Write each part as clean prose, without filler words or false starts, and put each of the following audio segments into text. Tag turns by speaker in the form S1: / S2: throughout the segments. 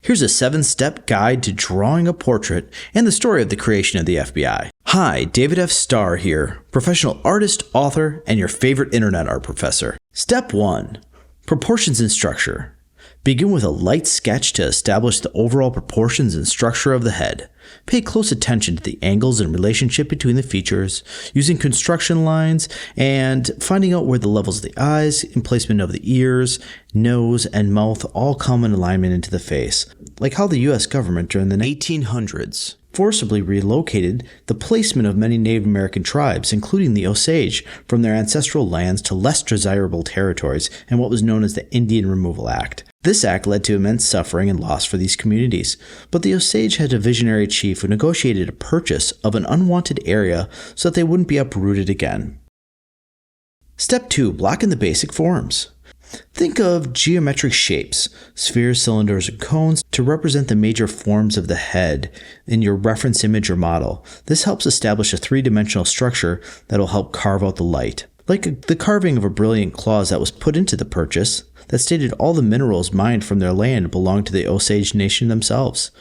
S1: Here's a 7-step guide to drawing a portrait and the story of the creation of the FBI. Hi, David F. Starr here, professional artist, author, and your favorite internet art professor. Step 1. Proportions and structure. Begin with a light sketch to establish the overall proportions and structure of the head. Pay close attention to the angles and relationship between the features, using construction lines, and finding out where the levels of the eyes and placement of the ears, nose, and mouth all come in alignment into the face, like how the U.S. government during the 1800s forcibly relocated the placement of many Native American tribes, including the Osage, from their ancestral lands to less desirable territories in what was known as the Indian Removal Act. This act led to immense suffering and loss for these communities, but the Osage had a visionary chief who negotiated a purchase of an unwanted area so that they wouldn't be uprooted again. Step 2. Block in the basic forms. Think of geometric shapes, spheres, cylinders, and cones to represent the major forms of the head in your reference image or model. This helps establish a three-dimensional structure that will help carve out the light. Like the carving of a brilliant clause that was put into the purchase that stated all the minerals mined from their land belonged to the Osage Nation themselves.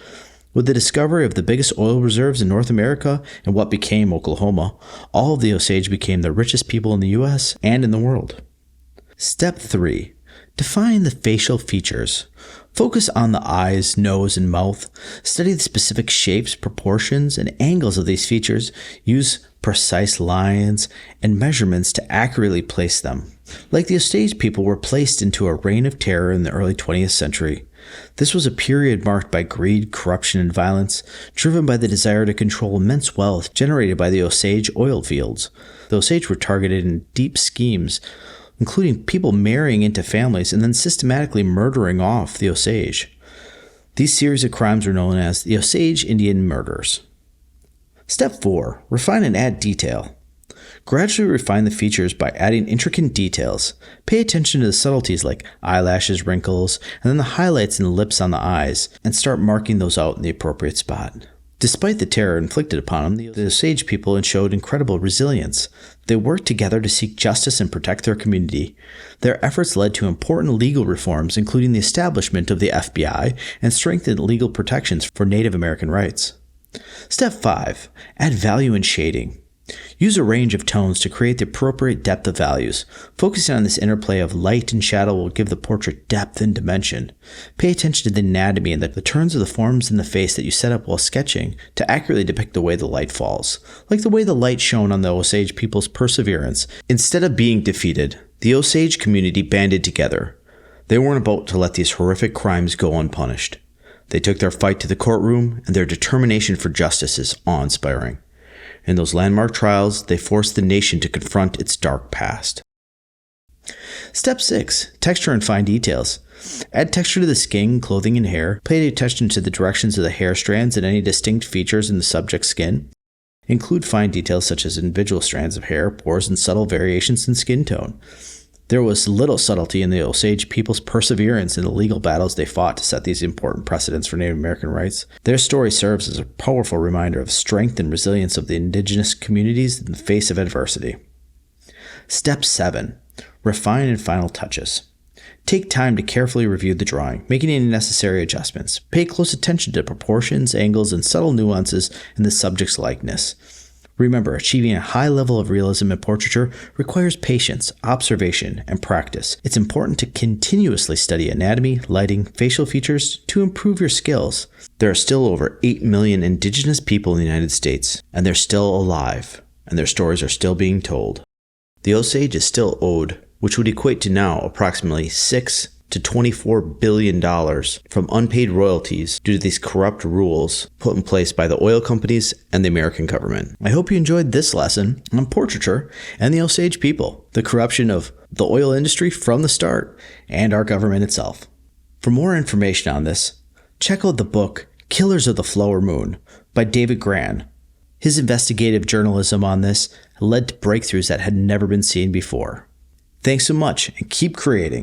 S1: With the discovery of the biggest oil reserves in North America and what became Oklahoma, all of the Osage became the richest people in the U.S. and in the world. Step 3. Define the facial features. Focus on the eyes, nose, and mouth. Study the specific shapes, proportions, and angles of these features. Use precise lines and measurements to accurately place them. Like the Osage people were placed into a reign of terror in the early 20th century. This was a period marked by greed, corruption, and violence, driven by the desire to control immense wealth generated by the Osage oil fields. The Osage were targeted in deep schemes, including people marrying into families and then systematically murdering off the Osage. These series of crimes were known as the Osage Indian Murders. Step 4. Refine and add detail. Gradually refine the features by adding intricate details. Pay attention to the subtleties like eyelashes, wrinkles, and then the highlights and the lips on the eyes, and start marking those out in the appropriate spot. Despite the terror inflicted upon them, the Osage people showed incredible resilience. They worked together to seek justice and protect their community. Their efforts led to important legal reforms, including the establishment of the FBI and strengthened legal protections for Native American rights. Step 5. Add value and shading. Use a range of tones to create the appropriate depth of values. Focusing on this interplay of light and shadow will give the portrait depth and dimension. Pay attention to the anatomy and the turns of the forms in the face that you set up while sketching to accurately depict the way the light falls. Like the way the light shone on the Osage people's perseverance. Instead of being defeated, the Osage community banded together. They weren't about to let these horrific crimes go unpunished. They took their fight to the courtroom, and their determination for justice is awe-inspiring. In those landmark trials, they forced the nation to confront its dark past. Step 6. Texture and fine details. Add texture to the skin, clothing, and hair. Pay attention to the directions of the hair strands and any distinct features in the subject's skin. Include fine details such as individual strands of hair, pores, and subtle variations in skin tone. There was little subtlety in the Osage people's perseverance in the legal battles they fought to set these important precedents for Native American rights. Their story serves as a powerful reminder of strength and resilience of the indigenous communities in the face of adversity. Step 7. Refine and final touches. Take time to carefully review the drawing, making any necessary adjustments. Pay close attention to proportions, angles, and subtle nuances in the subject's likeness. Remember, achieving a high level of realism in portraiture requires patience, observation, and practice. It's important to continuously study anatomy, lighting, facial features to improve your skills. There are still over 8 million indigenous people in the United States, and they're still alive, and their stories are still being told. The Osage is still owed, which would equate to now approximately $6 to $24 billion from unpaid royalties due to these corrupt rules put in place by the oil companies and the American government. I hope you enjoyed this lesson on portraiture and the Osage people, the corruption of the oil industry from the start, and our government itself. For more information on this, check out the book Killers of the Flower Moon by David Grann. His investigative journalism on this led to breakthroughs that had never been seen before. Thanks so much, and keep creating.